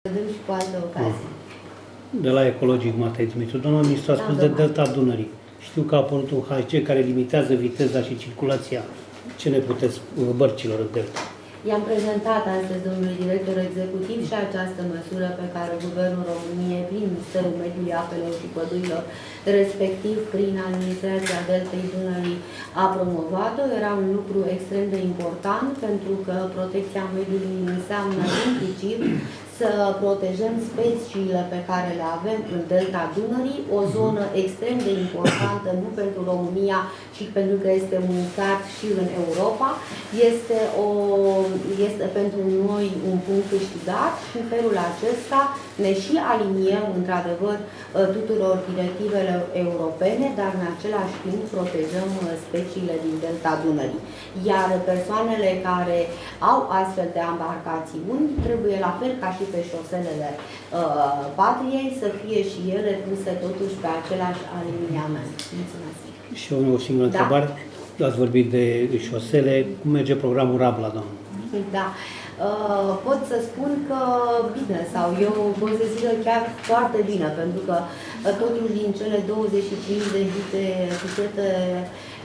Vedem și cu alte ocazii. De la ecologic, Matei Dumitru. Domnul ministru a spus de delta Dunării. Știu că a apărut un HC care limitează viteza și circulația. Ce ne puteți bărcilor în delta? I-am prezentat astăzi domnului director executiv și această măsură pe care Guvernul României, prin Ministerul Mediului, Apelor și Pădurilor, respectiv prin administrația Deltei Dunării, a promovat-o. Era un lucru extrem de important pentru că protecția mediului înseamnă inclusiv să protejăm speciile pe care le avem în delta Dunării, o zonă extrem de importantă, nu pentru România, ci pentru că este unicat și în Europa. Este pentru noi un punct câștigat și în felul acesta ne și aliniem, într-adevăr, tuturor directivele europene, dar în același timp protejăm speciile din delta Dunării. Iar persoanele care au astfel de embarcațiuni trebuie, la fel ca și pe șoselele patriei, să fie și ele puse totuși pe același aliniament. Mulțumesc. Și o singură întrebare. Ați vorbit de șosele. Cum merge programul Rabla, doamnă? Da. Pot să spun că bine, sau eu pot să zic că chiar foarte bine, pentru că totuși din cele 25 de etichete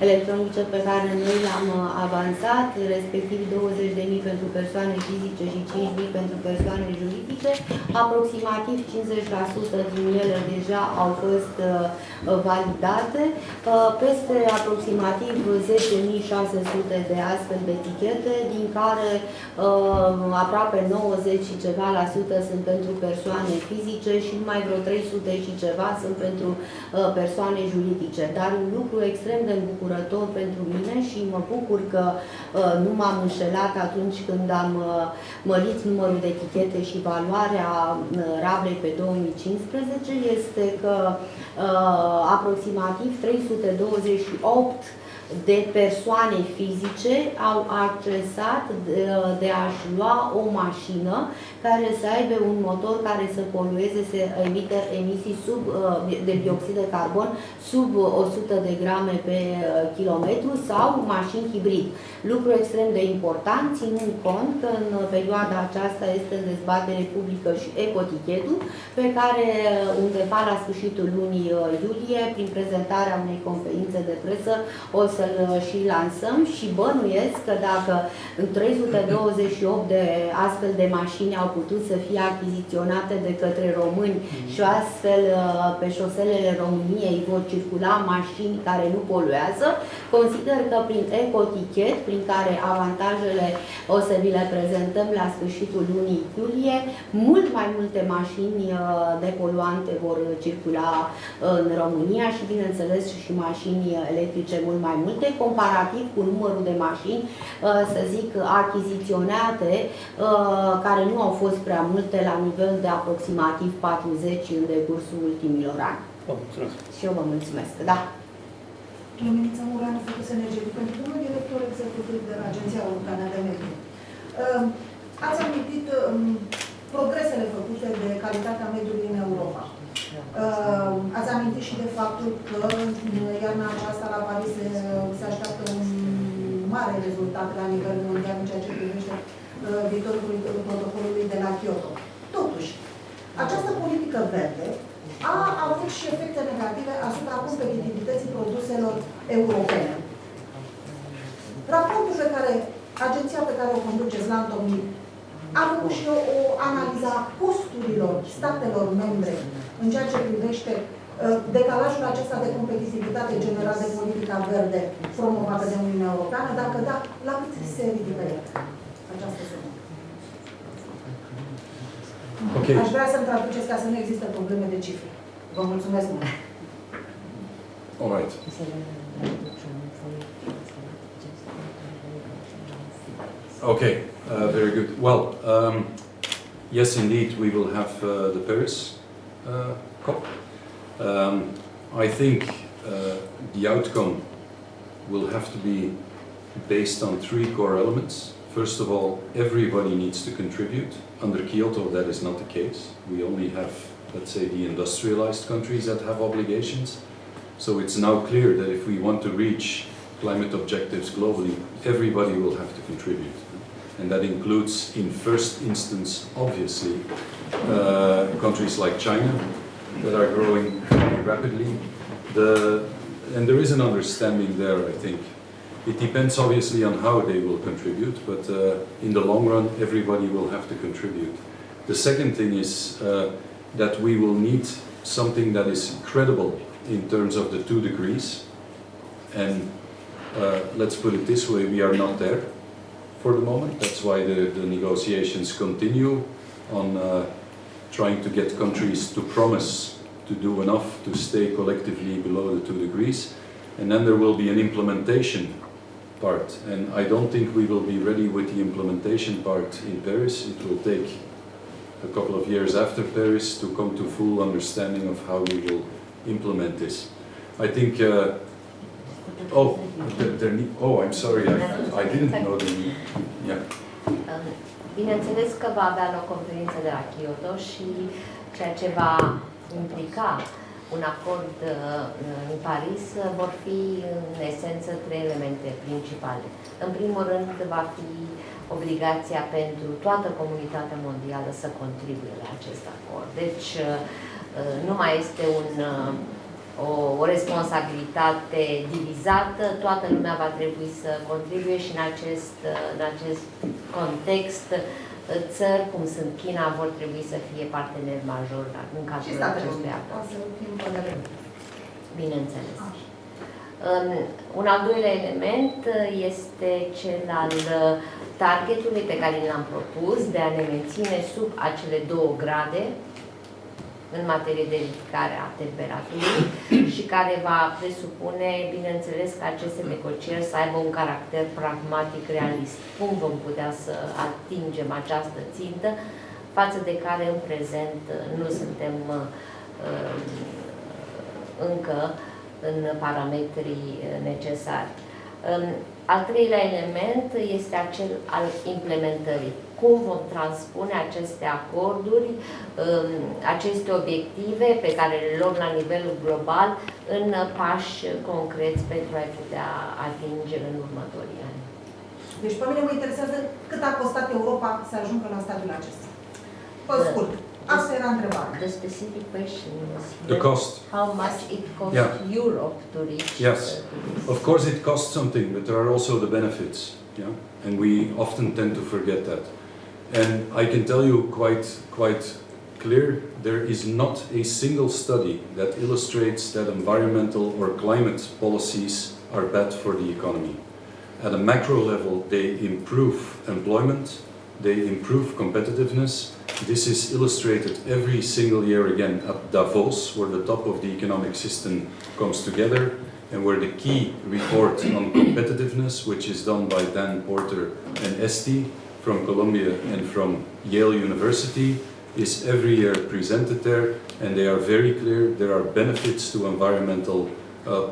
electronice pe care noi le-am avansat, respectiv 20.000 pentru persoane fizice și 5.000 pentru persoane juridice, aproximativ 50% din ele deja au fost validate, peste aproximativ 10.600 de astfel de etichete, din care aproape 90 și ceva la sută sunt pentru persoane fizice și numai vreo 300 și ceva sunt pentru persoane juridice. Dar un lucru extrem de îmbucurător pentru mine și mă bucur că nu m-am înșelat atunci când am mărit numărul de etichete și valoarea rablei pe 2015 este că aproximativ 328 de persoane fizice au accesat de a-și lua o mașină care să aibă un motor care să polueze, să emite emisii de dioxid de carbon sub 100 de grame pe kilometru sau mașini hibrid. Lucru extrem de important, ținând cont că în perioada aceasta este în dezbatere publică și ecotichetul, pe care undeva la sfârșitul lunii iulie, prin prezentarea unei conferințe de presă, o să-l și lansăm și bănuiesc că dacă 328 de astfel de mașini au putut să fie achiziționate de către români și astfel pe șoselele României vor circula mașini care nu poluează, consider că prin ecotichet, prin care avantajele o să vi le prezentăm la sfârșitul lunii iulie, mult mai multe mașini nepoluante vor circula în România și, bineînțeles, și mașini electrice mult mai multe, comparativ cu numărul de mașini, să zic, achiziționate, care nu au fost prea multe, la nivel de aproximativ 40 în decursul ultimilor ani. Și eu vă mulțumesc. Da. Luminița Mureanu, Focus Energetic. Pentru domnul director executiv de la Agenția Europeană de Mediu. Ați amintit progresele făcute de calitatea mediului în Europa. Ați amintit și de faptul că iarna aceasta la Paris se așteaptă un mare rezultat la nivel mondial în ceea ce privește viitorul protocolului de la Kyoto. Totuși, această politică verde a avut și efecte negative asupra competitivității produselor europene. Raportul pe care agenția pe care o conduceți l-a întocmit a făcut și o analiză a costurilor statelor membre în ceea ce privește decalajul acesta de competitivitate generat de politica verde promovată de Uniunea Europeană. Dacă da, la cât se ridică această sumă? Okay. Aș vrea să-mi traduceți ca să nu există probleme de cifre. Vă mulțumesc mult. All right. Okay, very good. Well, yes, indeed, we will have the Paris COP. I think the outcome will have to be based on three core elements. First of all, everybody needs to contribute. Under Kyoto, that is not the case. We only have, let's say, the industrialized countries that have obligations. So it's now clear that if we want to reach climate objectives globally, everybody will have to contribute. and that includes, in first instance, obviously, countries like China that are growing very rapidly. And there is an understanding there, I think. It depends obviously on how they will contribute, but in the long run, everybody will have to contribute. The second thing is that we will need something that is credible in terms of the 2 degrees. And let's put it this way, we are not there for the moment. That's why the negotiations continue on trying to get countries to promise to do enough to stay collectively below the 2 degrees. And then there will be an implementation part. And I don't think we will be ready with the implementation part in Paris. It will take a couple of years after Paris to come to full understanding of how we will implement this. I think, I'm sorry, I didn't know the need. Yeah. Bineînțeles că va avea loc conferința de la Kyoto și ceea ce va implica un acord în Paris vor fi în esență 3 elemente principale. În primul rând va fi obligația pentru toată comunitatea mondială să contribuie la acest acord. Deci nu mai este o responsabilitate divizată, toată lumea va trebui să contribuie și în acest context țări cum sunt China vor trebui să fie parteneri majori în cadrul acestui acord. Bineînțeles. Un al doilea element este cel al targetului pe care l-am propus de a ne menține sub acele 2 grade în materie de ridicare a temperaturii și care va presupune, bineînțeles, că aceste negocieri să aibă un caracter pragmatic realist. Cum vom putea să atingem această țintă față de care în prezent nu suntem încă în parametrii necesari. Al treilea element este acel al implementării. Cum vom transpune aceste acorduri, aceste obiective pe care le luăm la nivel global în pași concreți pentru a putea atinge în următorii ani. Deci pe mine mă interesează cât a costat Europa să ajungă la stadiul acesta. Pe scurt, asta era întrebarea. The specific question is the cost. How much it costs Europe to reach. Yes, of course it costs something, but there are also the benefits. Yeah, and we often tend to forget that. And I can tell you quite clear, there is not a single study that illustrates that environmental or climate policies are bad for the economy. At a macro level, they improve employment, they improve competitiveness. This is illustrated every single year again at Davos, where the top of the economic system comes together, and where the key report on competitiveness, which is done by Dan Porter and Esti from Columbia and from Yale University, is every year presented there, and they are very clear. There are benefits to environmental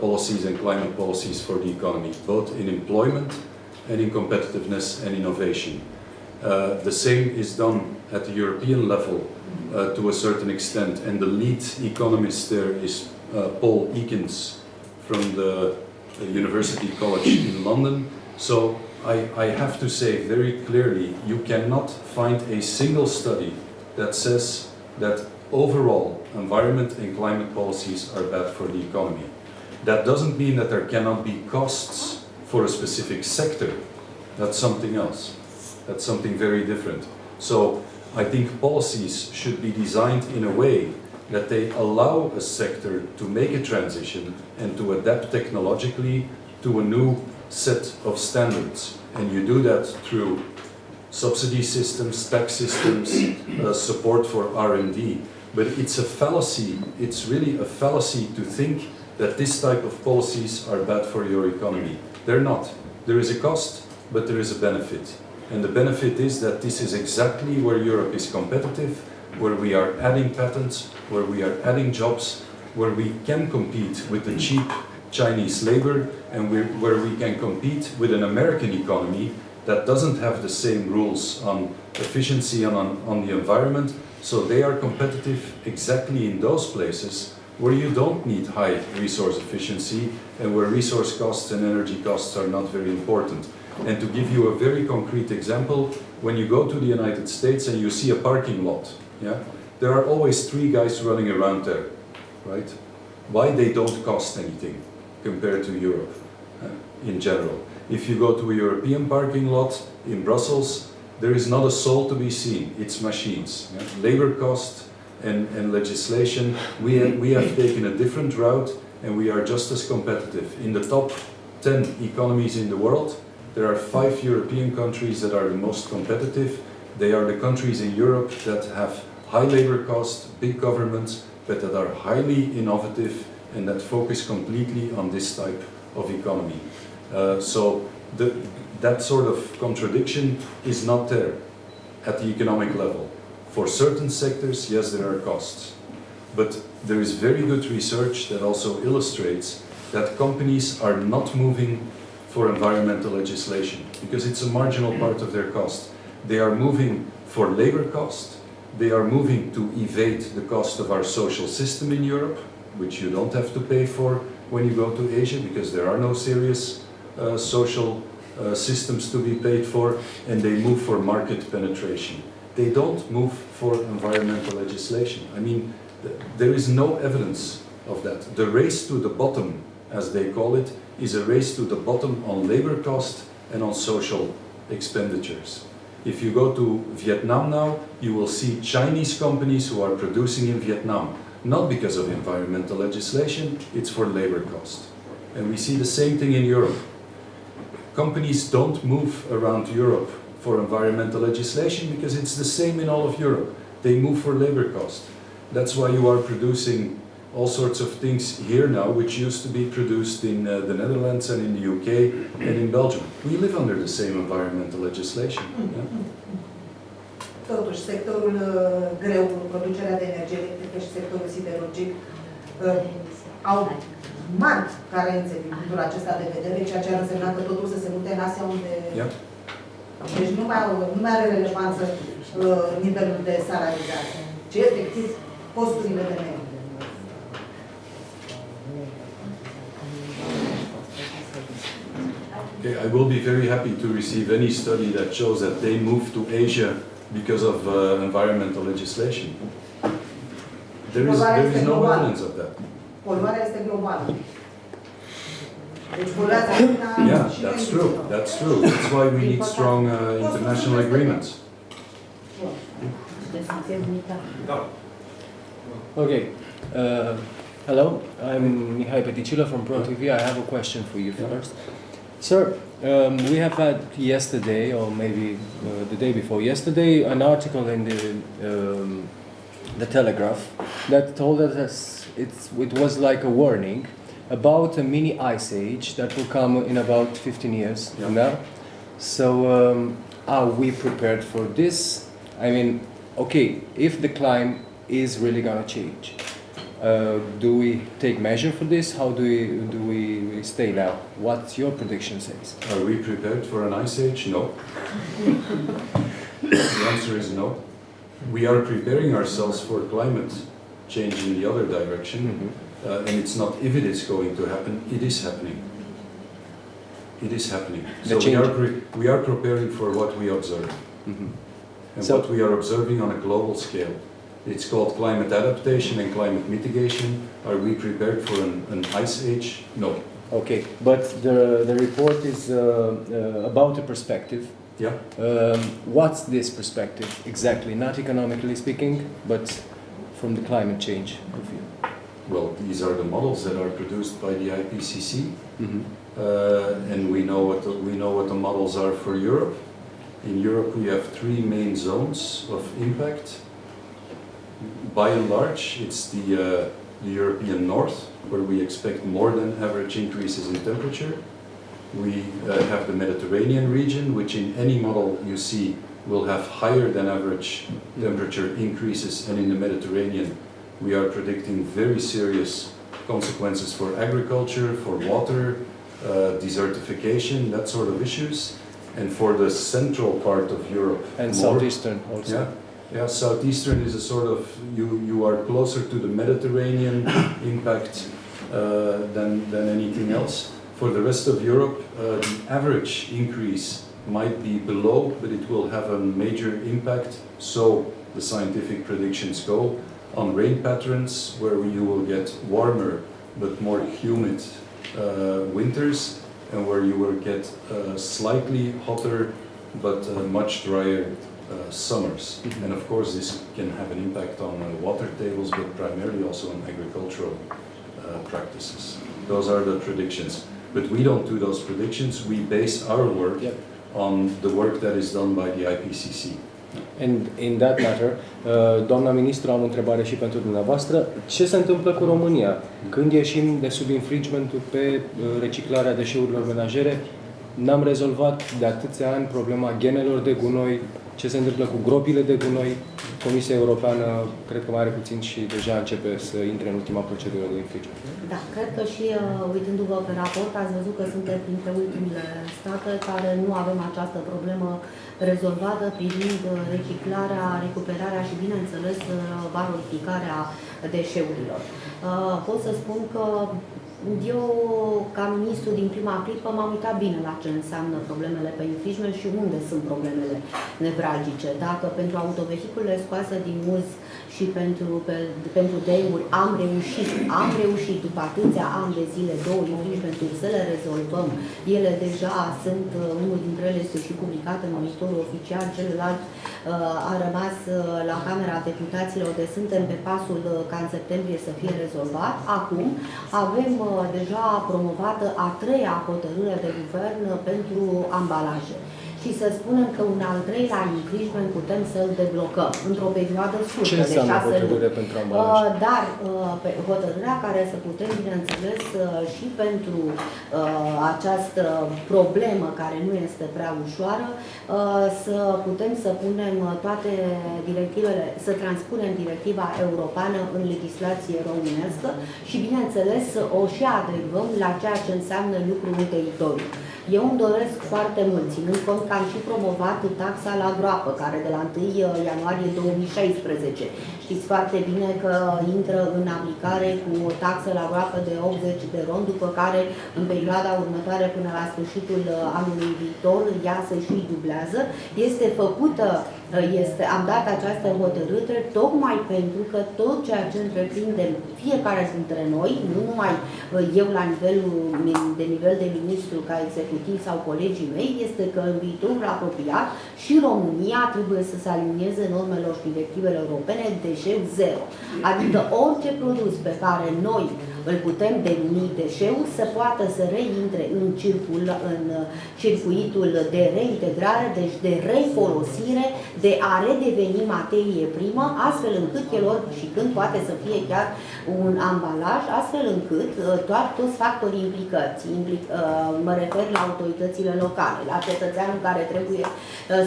policies and climate policies for the economy, both in employment and in competitiveness and innovation. The same is done at the European level to a certain extent, and the lead economist there is Paul Ekins from the University College in London. So I have to say very clearly, you cannot find a single study that says that overall environment and climate policies are bad for the economy. That doesn't mean that there cannot be costs for a specific sector. That's something else. That's something very different. So I think policies should be designed in a way that they allow a sector to make a transition and to adapt technologically to a new set of standards. And you do that through subsidy systems, tax systems, support for R&D. But it's a fallacy, it's really a fallacy to think that this type of policies are bad for your economy. They're not. There is a cost, but there is a benefit. And the benefit is that this is exactly where Europe is competitive, where we are adding patents, where we are adding jobs, where we can compete with the cheap Chinese labor, and where we can compete with an American economy that doesn't have the same rules on efficiency and on the environment. So they are competitive exactly in those places where you don't need high resource efficiency and where resource costs and energy costs are not very important. And to give you a very concrete example, when you go to the United States and you see a parking lot, yeah, there are always 3 guys running around there, right? Why? They don't cost anything compared to Europe in general. If you go to a European parking lot in Brussels, there is not a soul to be seen, it's machines. Yeah? Labor cost and legislation, we have taken a different route and we are just as competitive. In the top 10 economies in the world, there are 5 European countries that are the most competitive. They are the countries in Europe that have high labor costs, big governments, but that are highly innovative and that focus completely on this type of economy. So that sort of contradiction is not there at the economic level. For certain sectors, yes, there are costs. But there is very good research that also illustrates that companies are not moving for environmental legislation because it's a marginal part of their cost. They are moving for labor cost. They are moving to evade the cost of our social system in Europe, which you don't have to pay for when you go to Asia because there are no serious social systems to be paid for, and they move for market penetration. They don't move for environmental legislation. I mean, there is no evidence of that. The race to the bottom, as they call it, is a race to the bottom on labor cost and on social expenditures. If you go to Vietnam now, you will see Chinese companies who are producing in Vietnam, not because of environmental legislation, it's for labor cost. And we see the same thing in Europe. Companies don't move around Europe for environmental legislation because it's the same in all of Europe. They move for labor cost. That's why you are producing all sorts of things here now, which used to be produced in the Netherlands and in the UK and in Belgium. We live under the same environmental legislation. Yeah? Totuși, sectorul greu, producerea de energie electrică și sectorul siderurgic au mari carențe din punctul acesta de vedere, ceea ce ar însemna că totul să se mute în Asia, unde... Yeah. Deci nu mai are relevanță nivelul de salarizare, ci efectiv costurile de mediu. Okay, I will be very happy to receive any study that shows that they move to Asia because of environmental legislation. There is no evidence of that. Poluarea este globală. Yeah, that's true. That's true. That's why we need strong international agreements. Okay. Hello, I'm Mihai Peticilă from ProTV. I have a question for you first. Sir, we have had yesterday, or maybe the day before yesterday, an article in the Telegraph that told us it was like a warning about a mini ice age that will come in about 15 years from now. So are we prepared for this? I mean, okay, if the climate is really gonna change, do we take measure for this? How do we stay now? What your prediction says? Are we prepared for an ice age? No. The answer is no. We are preparing ourselves for climate change in the other direction, and it's not if it is going to happen, it is happening. It is happening. So we are preparing for what we observe. And so what we are observing on a global scale. It's called climate adaptation and climate mitigation. Are we prepared for an ice age? No. Okay, but the report is about a perspective. Yeah. What's this perspective exactly? Not economically speaking, but from the climate change review. Well, these are the models that are produced by the IPCC, and we know what the models are for Europe. In Europe, we have 3 main zones of impact. By and large, it's the European North, where we expect more than average increases in temperature. We have the Mediterranean region, which in any model you see will have higher than average temperature increases, and in the Mediterranean we are predicting very serious consequences for agriculture, for water, desertification, that sort of issues. And for the central part of Europe. And southeastern also. Yeah, southeastern is a sort of, you are closer to the Mediterranean impact than anything else. For the rest of Europe, the average increase might be below, but it will have a major impact, so the scientific predictions go, on rain patterns, where you will get warmer but more humid winters, and where you will get slightly hotter but much drier summers. And of course this can have an impact on water tables, but primarily also on agricultural practices. Those are the predictions. But we don't do those predictions, we base our work on the work that is done by the IPCC. And in that matter, doamna ministru, am o întrebare și pentru dumneavoastră. Ce se întâmplă cu România? Când ieșim de sub infringementul pe reciclarea deșeurilor menajere, n-am rezolvat de atâția ani problema genelor de gunoi, ce se întâmplă cu gropile de gunoi. Comisia Europeană, cred că mai are puțin și deja începe să intre în ultima procedură de infringement. Da, cred că și uitându-vă pe raport, ați văzut că suntem printre ultimele state care nu avem această problemă rezolvată privind reciclarea, recuperarea și, bineînțeles, valorificarea deșeurilor. Pot să spun că eu, ca ministru din prima clipă, m-am uitat bine la ce înseamnă problemele pe infringement și unde sunt problemele nevralgice. Dacă pentru autovehiculele scoase din uz și pentru DE-uri am reușit după atâția ani de zile, 2 infringementuri, să le rezolvăm. Ele deja sunt, unul dintre ele este și publicat în monitorul oficial, celălalt a rămas la Camera Deputaților, de suntem pe pasul ca în septembrie să fie rezolvat. Acum avem deja promovată a 3-a hotărâre de guvern pentru ambalaje. Și să spunem că un al 3-lea infringement putem să-l deblocăm într-o perioadă scurtă de 6 luni. Pentru ambalaje? Dar hotărârea care să putem, bineînțeles, și pentru această problemă care nu este prea ușoară, să putem să punem toate directivele, să transpunem directiva europeană în legislație românească și, bineînțeles, o și adecvăm la ceea ce înseamnă lucru în teritoriu. Eu îmi doresc foarte mult, ținând cont că am și promovat taxa la groapă, care de la 1 ianuarie 2016. Știți foarte bine că intră în aplicare cu o taxă la groapă de 80 de RON, după care în perioada următoare până la sfârșitul anului viitor ea se și dublează. Este făcută, am dat această hotărâre tocmai pentru că tot ceea ce întreprindem fiecare dintre noi, nu numai eu la nivel de ministru ca executiv sau colegii mei, este că în viitorul apropiat și România trebuie să se alinieze normelor și directivele europene deșeu zero. Adică orice produs pe care noi îl putem denumi deșeu să poată să reintre în circuitul de reintegrare, deci de refolosire, de a redeveni materie primă, astfel încât el și când poate să fie chiar un ambalaj, astfel încât toți factorii implicați, mă refer la autoritățile locale, la cetățeanul care trebuie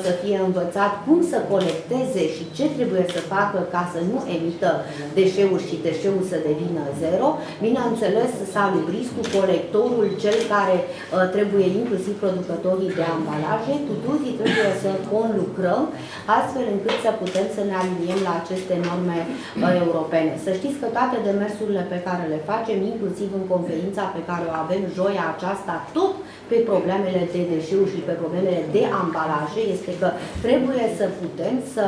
să fie învățat cum să colecteze și ce trebuie să facă ca să nu emită deșeuri și deșeul să devină zero. Bineînțeles, salubristul, colectorul, cel care trebuie, inclusiv producătorii de ambalaje, cu toții trebuie să conlucrăm astfel încât să putem să ne aliniem la aceste norme europene. Să știți că toate demersurile pe care le facem, inclusiv în conferința pe care o avem joia aceasta, tot pe problemele de deșeuri și pe problemele de ambalaje, este că trebuie să putem să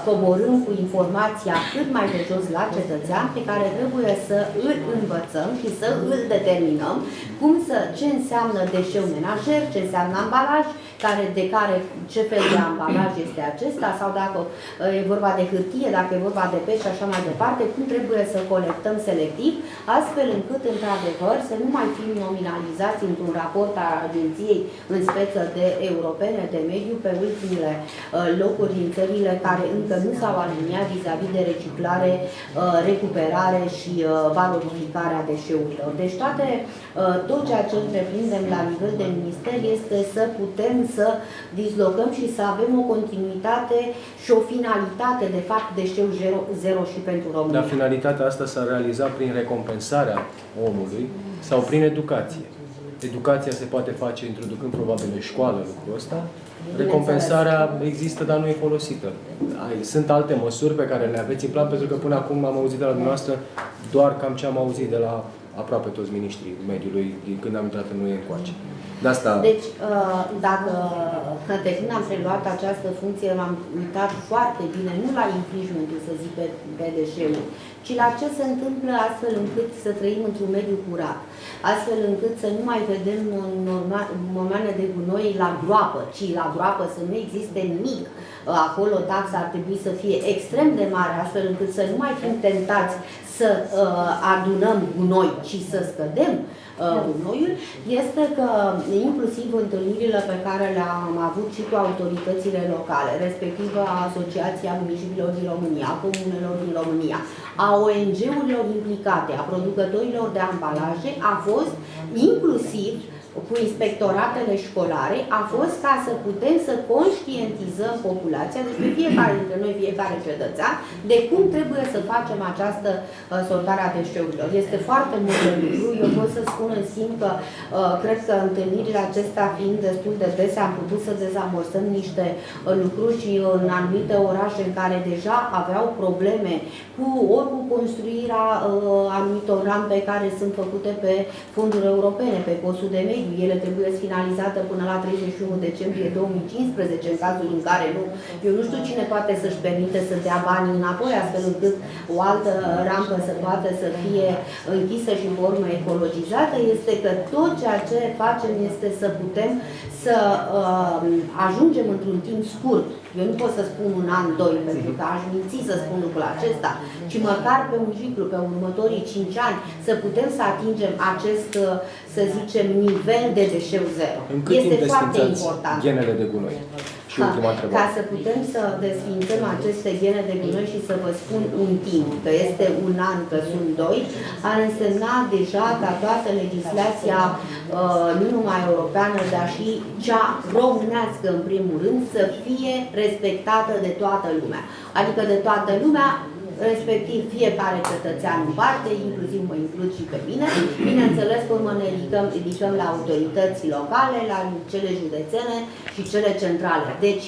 coborâm cu informația cât mai de jos la cetățean, pe care trebuie să îl învățăm și să îl determinăm ce înseamnă deșeu menajer, ce înseamnă ambalaj, ce fel de ambalaj este acesta, sau dacă e vorba de hârtie, dacă e vorba de pești și așa mai departe, cum trebuie să colectăm selectiv, astfel încât, într-adevăr, să nu mai fim nominalizați într-un raport al Agenției în speță de Europene de Mediu pe ultimele locuri din țările care încă nu s-au aliniat vis-a-vis de reciclare, recuperare și valorificarea deșeurilor. Deci tot ceea ce întreprindem la nivel de minister este să putem să dislocăm și să avem o continuitate și o finalitate, de fapt, deșeu zero și pentru România. Dar finalitatea asta s-a realizat prin recompensarea omului sau prin educație. Educația se poate face introducând probabil în școală lucrul ăsta. Recompensarea există, dar nu e folosită. Sunt alte măsuri pe care le aveți în plan, pentru că până acum am auzit de la dumneavoastră doar cam ce am auzit de la aproape toți miniștrii mediului din când am intrat în UE încoace. De asta... Deci, de când am preluat această funcție, m-am uitat foarte bine, nu la infringementul, să zic, pe deșeuri, ci la ce se întâmplă astfel încât să trăim într-un mediu curat, astfel încât să nu mai vedem momente de gunoi la groapă, ci la groapă să nu existe nimic. Acolo taxa ar trebui să fie extrem de mare, astfel încât să nu mai fim tentați să adunăm gunoi, ci să scădem gunoiul, este că inclusiv întâlnirile pe care le-am avut și cu autoritățile locale, respectiv a Asociația Municipiilor din România, a Comunelor din România, a ONG-urilor implicate, a producătorilor de ambalaje, a fost inclusiv cu inspectoratele școlare, a fost ca să putem să conștientizăm populația, deci pe fiecare dintre noi, fiecare cetățean, de cum trebuie să facem această sortare a deșeurilor. Este foarte mult de lucru. Eu pot să spun în schimb că cred că întâlnirile acestea fiind destul de dese, am putut să dezamorsăm niște lucruri și în anumite orașe în care deja aveau probleme ori cu construirea anumitor rampe care sunt făcute pe fonduri europene, pe postul de mediu. Ele trebuie finalizate până la 31 decembrie 2015, în cazul în care nu. Eu nu știu cine poate să-și permite să dea banii înapoi, astfel încât o altă rampă să poată să fie închisă și în formă ecologizată, este că tot ceea ce facem este să putem să ajungem într-un timp scurt. Eu nu pot să spun un an, doi, pentru că aș minți să spun lucrul acesta, ci măcar pe un ciclu, pe următorii 5 ani, să putem să atingem acest, să zicem, nivel de deșeu zero. Este foarte important. Genele de gunoi. Și ultima întrebare. Ca să putem să desfințăm aceste gene de gunoi și să vă spun un timp, că este un an, că sunt 2, ar însemna deja ca toată legislația, nu numai europeană, dar și cea românească în primul rând, să fie respectată de toată lumea. Adică de toată lumea, respectiv fiecare cetățean în parte, inclusiv mă includ și pe mine. Bineînțeles, pe urmă ne ridicăm la autorități locale, la cele județene și cele centrale. Deci,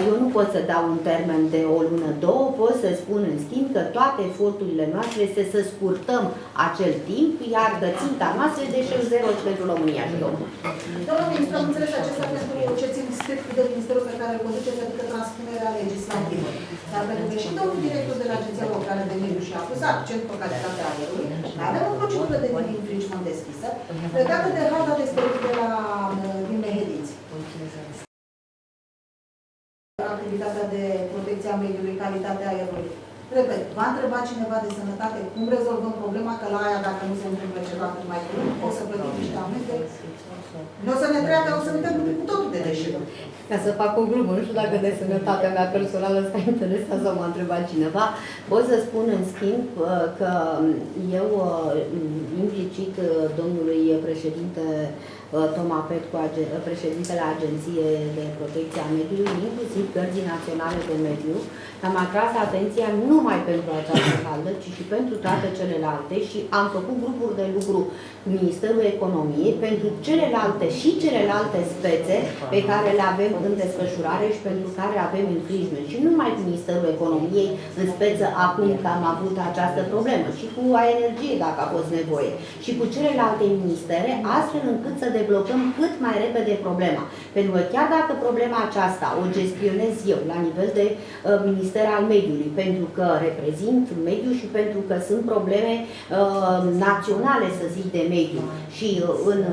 eu nu pot să dau un termen de o lună, două, pot să spun în schimb că toate eforturile noastre este să scurtăm acel timp, iar ținta noastră de deșeu zero pentru România și România. Domnul ministru, am înțeles acesta pentru ce țin strict de ministerul pe care îl conduceți, adică transpunerea legislativă. Dar pentru că și domnul director de la Agenția Europene de Mediu și-a pus accent pe calitatea aerului, avem o procedură de infringement deschisă, legată de harta de stăpâni din Mehediți. Activitatea de protecție a mediului, calitatea aerului. Repet, v-a întrebat cineva de sănătate cum rezolvăm problema, că la aia, dacă nu se întâmplă ceva cât mai curând, o să plătim niște amende. Nu o să ne treacă, o să ne treacă cu totul de deșeuri. Ca să fac o glumă, nu știu dacă de sănătatea mea personală s-a interesat sau m-a întrebat cineva, pot să spun în schimb că eu, implicit domnului președinte Toma Petcu, președintele Agenției de Protecție a Mediului, inclusiv Cărții Naționale de Mediu, am atras atenția nu numai pentru această caldă, ci și pentru toate celelalte și am făcut grupuri de lucru cu Ministerul Economiei pentru celelalte și celelalte spețe pe care le avem în desfășurare și pentru care avem infringement. Și nu numai cu Ministerul Economiei în speță acum că am avut această problemă, și cu energie dacă a fost nevoie, și cu celelalte ministere, astfel încât să deblocăm cât mai repede problema. Pentru că chiar dacă problema aceasta o gestionez eu la nivel de Minister al Mediului, pentru că reprezint mediul și pentru că sunt probleme naționale, să zic, de mediu și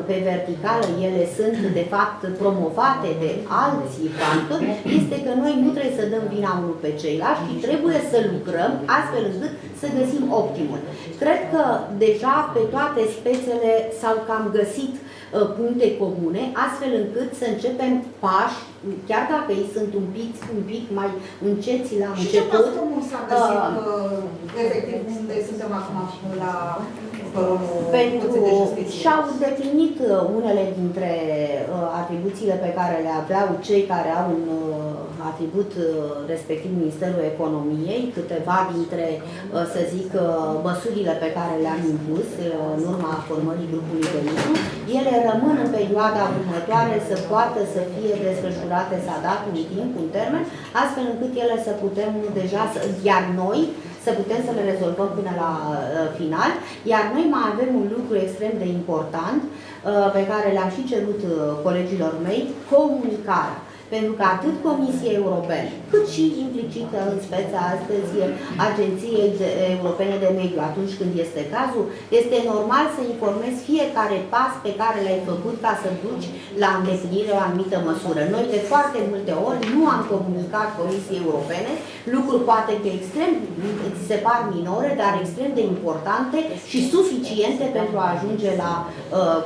pe verticală ele sunt de fapt promovate de alții factori, este că noi nu trebuie să dăm vina unul pe ceilalți și trebuie să lucrăm astfel încât să găsim optimul. Cred că deja pe toate spețele s-au cam găsit puncte comune, astfel încât să începem pași, chiar dacă ei sunt un pic mai înceți la început. Și ce pas comun s-a găsit, efectiv, unde suntem acum la pentru și-au îndeplinit unele dintre atribuțiile pe care le aveau cei care au un atribut respectiv Ministerul Economiei, câteva dintre, să zic, măsurile pe care le-am impus în urma formării grupului de lucru, ele rămân în perioada următoare să poată să fie desfășurate, s-a dat un timp, un termen, astfel încât ele să putem deja, iar noi să putem să le rezolvăm până la final. Iar noi mai avem un lucru extrem de important pe care le-am și cerut colegilor mei, comunicarea. Pentru că atât Comisiei Europene, cât și implicită în speța astăzi Agenției Europene de Mediu, atunci când este cazul, este normal să informezi fiecare pas pe care l-ai făcut ca să duci la îndeplinire o anumită măsură. Noi de foarte multe ori nu am comunicat Comisiei Europene, lucruri poate că extrem, ți se par minore, dar extrem de importante și suficiente pentru a ajunge la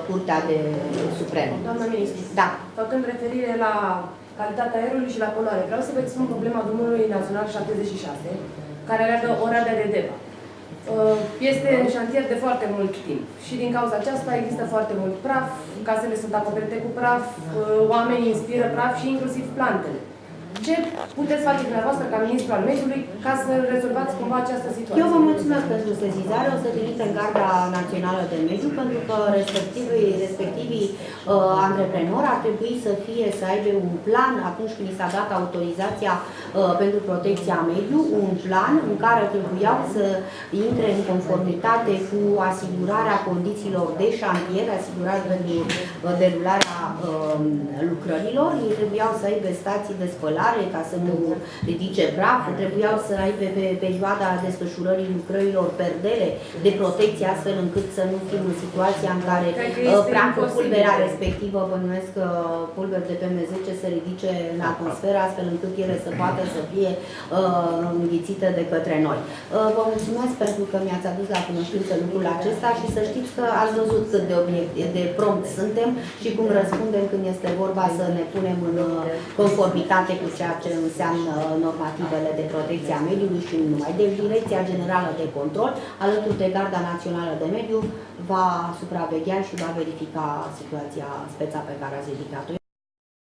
Curtea de Supremă. Doamna ministru, da. Făcând referire la calitatea aerului și la poluare, vreau să vă expun problema drumului național 76, care leagă Oradea de Deva. Este în șantier de foarte mult timp și din cauza aceasta există foarte mult praf, casele sunt acoperite cu praf, oamenii inspiră praf și inclusiv plantele. Ce puteți face dumneavoastră ca ministru al mediului ca să rezolvați cumva această situație? Eu vă mulțumesc pentru sesizare, o să trimit în Garda Națională de Mediu, pentru că respectivii antreprenori ar trebui să aibă un plan atunci când i s-a dat autorizația pentru protecția mediului, un plan în care trebuiau să intre în conformitate cu asigurarea condițiilor de șantier, asigurarea pentru derularea lucrărilor, ei trebuiau să aibă stații de spălare ca să nu ridice praf, trebuiau să aibă pe perioada desfășurării lucrărilor perdele de protecție, astfel încât să nu fim în situația în care praful, pulberea respectivă, bănuiesc pulberi de PM10 să ridice în atmosferă, astfel încât ele să poată să fie înghițite de către noi. Vă mulțumesc pentru că mi-ați adus la cunoștință lucrul acesta și să știți că ați văzut cât de prompt suntem și cum răspundem când este vorba să ne punem în conformitate cu ceea ce înseamnă normativele de protecție a mediului și nu numai. Deci Direcția Generală de Control, alături de Garda Națională de Mediu, va supraveghea și va verifica situația, speța pe care ați ridicat-o.